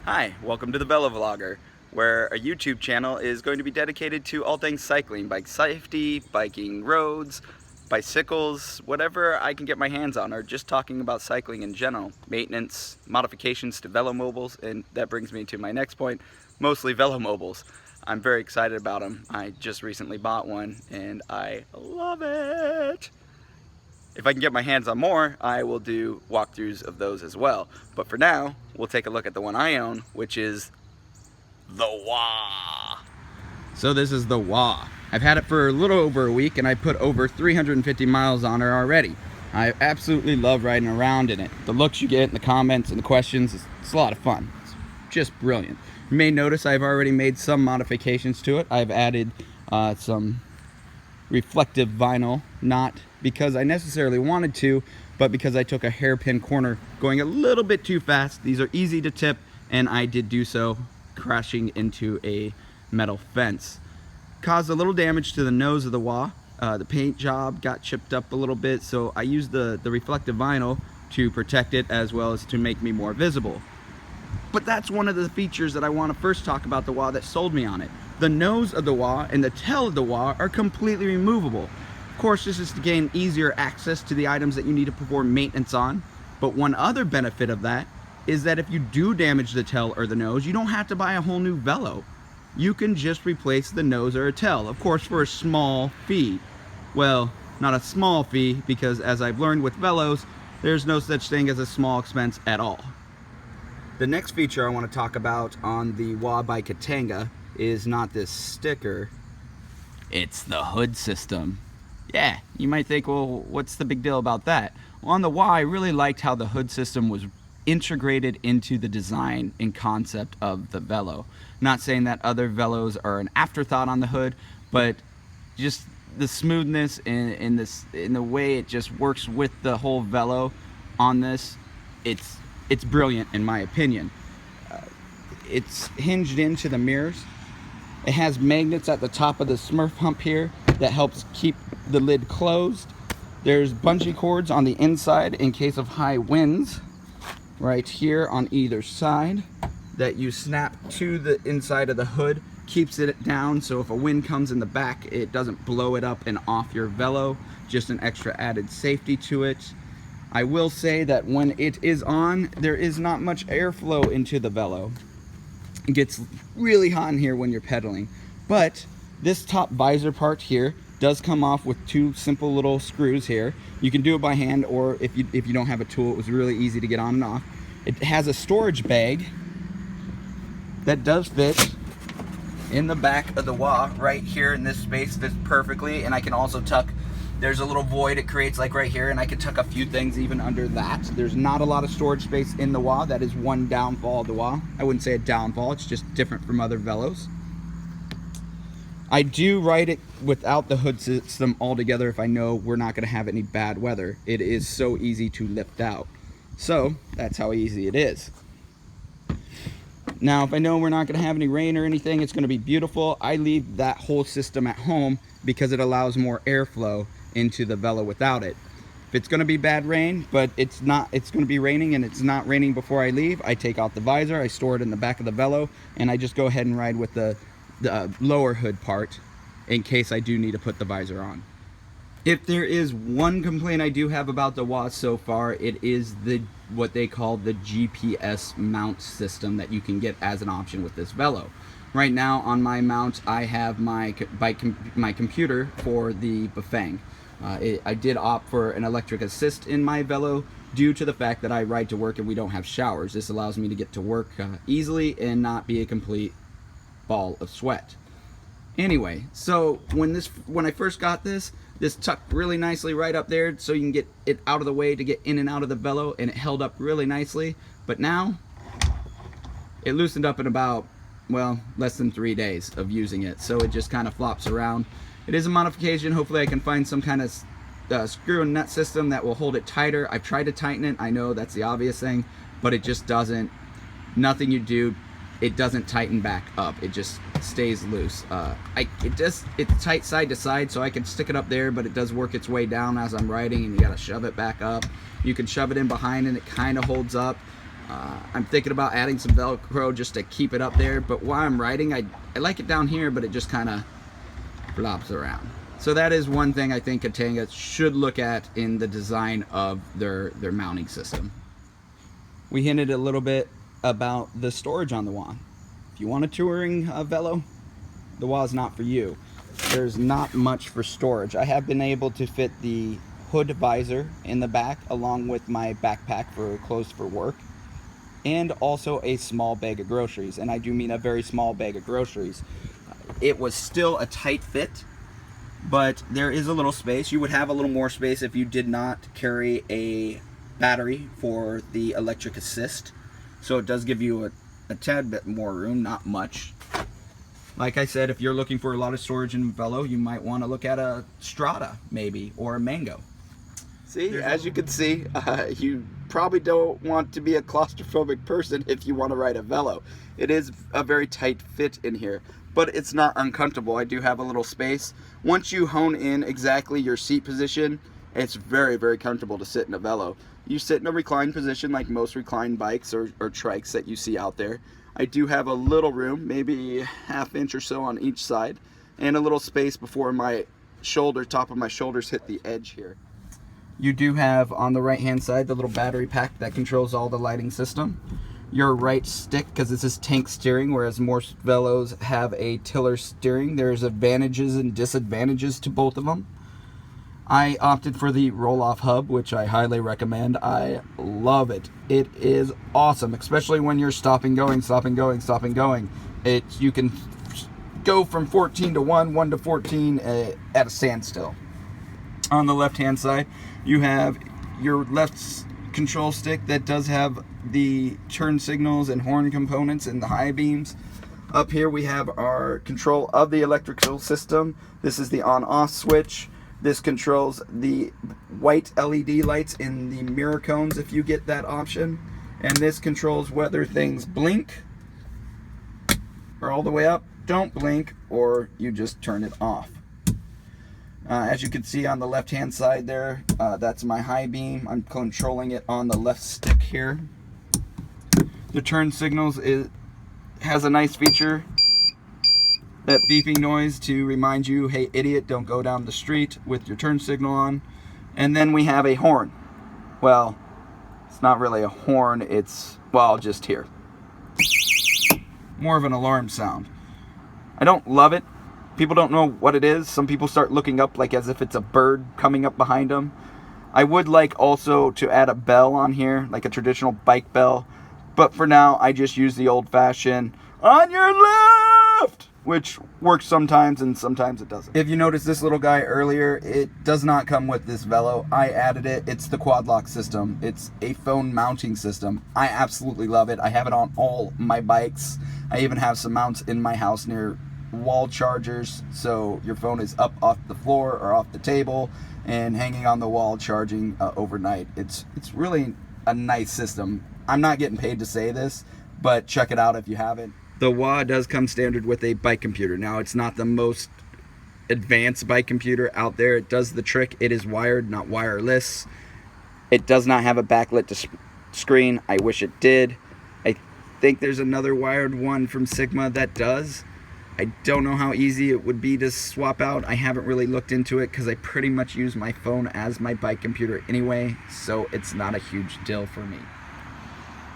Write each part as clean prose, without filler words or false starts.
Hi, welcome to the Velo Vlogger, where a YouTube channel is going to be dedicated to all things cycling, bike safety, biking roads, bicycles, whatever I can get my hands on, or just talking about cycling in general, maintenance, modifications to velomobiles, and that brings me to my next point, mostly velomobiles. I'm very excited about them. I just recently bought one and I love it. If I can get my hands on more, I will do walkthroughs of those as well. But for now, we'll take a look at the one I own, which is the WAW. So this is the WAW. I've had it for a little over a week and I put over 350 miles on her already. I absolutely love riding around in it. The looks you get in the comments and the questions, it's a lot of fun. It's just brilliant. You may notice I've already made some modifications to it. I've added some reflective vinyl, not because I necessarily wanted to, but because I took a hairpin corner going a little bit too fast. These are easy to tip, and I did do so, crashing into a metal fence. Caused a little damage to the nose of the WAW. The paint job got chipped up a little bit, so I used the reflective vinyl to protect it as well as to make me more visible. But that's one of the features that I want to first talk about the WAW that sold me on it. The nose of the WAW and the tail of the WAW are completely removable. Of course, this is to gain easier access to the items that you need to perform maintenance on. But one other benefit of that is that if you do damage the tail or the nose, you don't have to buy a whole new velo. You can just replace the nose or a tail, of course for a small fee. Well, not a small fee, because as I've learned with velos, there's no such thing as a small expense at all. The next feature I want to talk about on the WAW by Katanga is not this sticker, it's the hood system. Yeah, you might think, well, what's the big deal about that? Well, on the WAW, I really liked how the hood system was integrated into the design and concept of the velo. Not saying that other velos are an afterthought on the hood, but just the smoothness in the way it just works with the whole velo on this, it's brilliant in my opinion. It's hinged into the mirrors. It has magnets at the top of the Smurf hump here that helps keep the lid closed. There's bungee cords on the inside in case of high winds, right here on either side, that you snap to the inside of the hood, keeps it down so if a wind comes in the back, it doesn't blow it up and off your velo. Just an extra added safety to it. I will say that when it is on, there is not much airflow into the velo. It gets really hot in here when you're pedaling. But this top visor part here does come off with two simple little screws here. You can do it by hand, or if you don't have a tool, it was really easy to get on and off. It has a storage bag that does fit in the back of the WAW right here in this space. Fits perfectly, and I can also tuck, there's a little void it creates like right here, and I can tuck a few things even under that. There's not a lot of storage space in the WAW. That is one downfall of the WAW. I wouldn't say a downfall, it's just different from other velos. I do ride it without the hood system altogether if I know we're not going to have any bad weather. It is so easy to lift out. So that's how easy it is. Now, if I know we're not going to have any rain or anything, it's going to be beautiful. I leave that whole system at home because it allows more airflow into the velo without it. If it's going to be bad rain, but it's going to be raining and it's not raining before I leave, I take out the visor, I store it in the back of the velo, and I just go ahead and ride with the lower hood part in case I do need to put the visor on. If there is one complaint I do have about the WAW so far, it is what they call the GPS mount system that you can get as an option with this velo. Right now on my mount, I have my computer for the Bafang. I did opt for an electric assist in my velo due to the fact that I ride to work and we don't have showers. This allows me to get to work easily and not be a complete ball of sweat. Anyway, so when I first got this tucked really nicely right up there so you can get it out of the way to get in and out of the velo, and it held up really nicely. But now it loosened up in about, well, less than 3 days of using it, so it just kind of flops around. It is a modification. Hopefully I can find some kind of screw and nut system that will hold it tighter. I've tried to tighten it. I know that's the obvious thing, but it just doesn't. Nothing you do, it doesn't tighten back up. It just stays loose. It's tight side to side, so I can stick it up there, but it does work its way down as I'm riding, and you gotta shove it back up. You can shove it in behind and it kind of holds up. I'm thinking about adding some Velcro just to keep it up there, but while I'm riding, I like it down here, but it just kind of flops around. So that is one thing I think Katanga should look at in the design of their mounting system. We hinted a little bit about the storage on the WAW. If you want a touring Velo, the WAW is not for you. There's not much for storage. I have been able to fit the hood visor in the back along with my backpack for clothes for work, and also a small bag of groceries, and I do mean a very small bag of groceries. It was still a tight fit, but there is a little space. You would have a little more space if you did not carry a battery for the electric assist, so it does give you a tad bit more room, not much. Like I said, if you're looking for a lot of storage in Velo, you might want to look at a Strata maybe, or a Mango. See, as you can see, you probably don't want to be a claustrophobic person if you want to ride a Velo. It is a very tight fit in here, but it's not uncomfortable. I do have a little space. Once you hone in exactly your seat position, it's very, very comfortable to sit in a Velo. You sit in a reclined position like most reclined bikes or trikes that you see out there. I do have a little room, maybe ½ inch or so on each side, and a little space before my top of my shoulders hit the edge here. You do have on the right hand side the little battery pack that controls all the lighting system. Your right stick, because this is tank steering, whereas most Velos have a tiller steering, there's advantages and disadvantages to both of them. I opted for the roll-off hub, which I highly recommend. I love it. It is awesome, especially when you're stopping, going. You can go from 14 to 1 to 14 at a standstill. On the left-hand side, you have your left control stick that does have the turn signals and horn components and the high beams. Up here we have our control of the electrical system. This is the on-off switch. This controls the white LED lights in the mirror cones if you get that option. And this controls whether things blink or all the way up, don't blink, or you just turn it off. As you can see on the left hand side there, that's my high beam. I'm controlling it on the left stick here. The turn signals has a nice feature, that beeping noise to remind you, hey idiot, don't go down the street with your turn signal on. And then we have a horn. Well, it's not really a horn, it's, well, just here. More of an alarm sound. I don't love it. People don't know what it is. Some people start looking up like as if it's a bird coming up behind them. I would like also to add a bell on here, like a traditional bike bell. But for now, I just use the old-fashioned, on your left, which works sometimes and sometimes it doesn't. If you noticed this little guy earlier, it does not come with this Velo. I added it. It's the quad lock system. It's a phone mounting system. I absolutely love it. I have it on all my bikes. I even have some mounts in my house near wall chargers, so your phone is up off the floor or off the table and hanging on the wall charging overnight. It's really a nice system. I'm not getting paid to say this, but check it out if you haven't. The WAW does come standard with a bike computer. Now, it's not the most advanced bike computer out there. It does the trick. It is wired, not wireless. It does not have a backlit screen. I wish it did. I think there's another wired one from Sigma that does. I don't know how easy it would be to swap out. I haven't really looked into it because I pretty much use my phone as my bike computer anyway, so it's not a huge deal for me.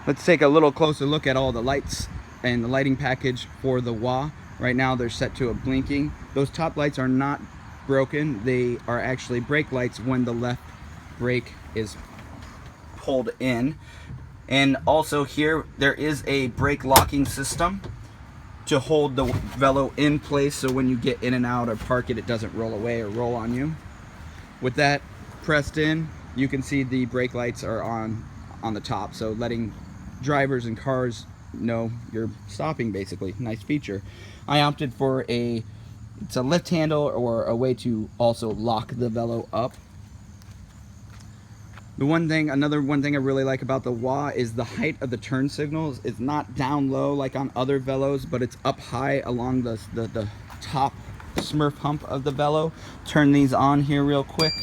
Let's take a little closer look at all the lights and the lighting package for the WAW. Right now they're set to a blinking. Those top lights are not broken. They are actually brake lights when the left brake is pulled in. And also here there is a brake locking system to hold the Velo in place, so when you get in and out or park it, it doesn't roll away or roll on you. With that pressed in, you can see the brake lights are on the top, so letting drivers and cars know you're stopping, basically. Nice feature. I opted for it's a lift handle or a way to also lock the Velo up. Another one thing I really like about the WAW is the height of the turn signals. It's not down low like on other Velos, but it's up high along the top Smurf hump of the Velo. Turn these on here real quick.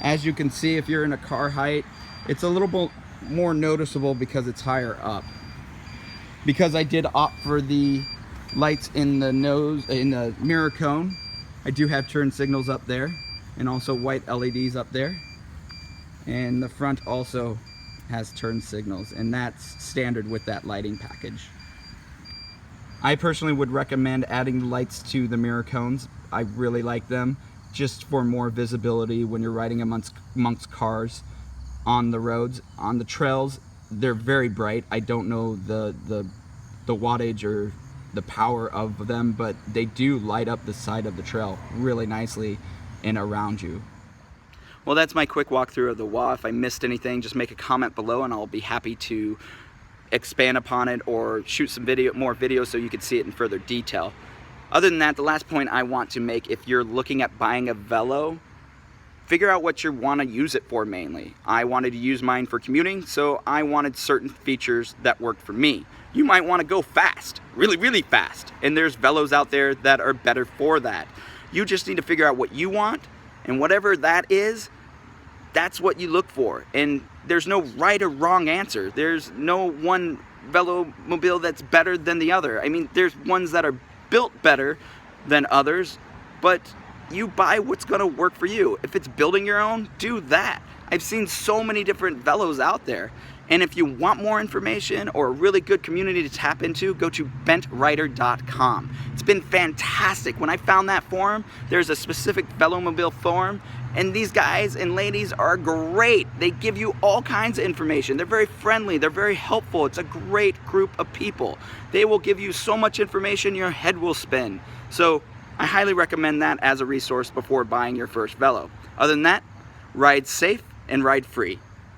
As you can see, if you're in a car height, it's a little more noticeable because it's higher up. Because I did opt for the lights in the mirror cone, I do have turn signals up there, and also white LEDs up there. And the front also has turn signals, and that's standard with that lighting package. I personally would recommend adding the lights to the mirror cones. I really like them, just for more visibility when you're riding amongst cars on the roads. On the trails, they're very bright. I don't know the wattage or the power of them, but they do light up the side of the trail really nicely and around you. Well, that's my quick walkthrough of the WAW. If I missed anything, just make a comment below and I'll be happy to expand upon it or shoot some more videos so you can see it in further detail. Other than that, the last point I want to make, if you're looking at buying a Velo, figure out what you want to use it for mainly. I wanted to use mine for commuting, so I wanted certain features that worked for me. You might want to go fast, really, really fast, and there's Velos out there that are better for that. You just need to figure out what you want, and whatever that is, that's what you look for. And there's no right or wrong answer. There's no one Velomobile that's better than the other. I mean, there's ones that are built better than others, but you buy what's gonna work for you. If it's building your own, do that. I've seen so many different Velos out there. And if you want more information or a really good community to tap into, go to bentrider.com. It's been fantastic. When I found that forum, there's a specific Velomobile forum, and these guys and ladies are great. They give you all kinds of information. They're very friendly, they're very helpful. It's a great group of people. They will give you so much information your head will spin. So I highly recommend that as a resource before buying your first Velo. Other than that, ride safe and ride free.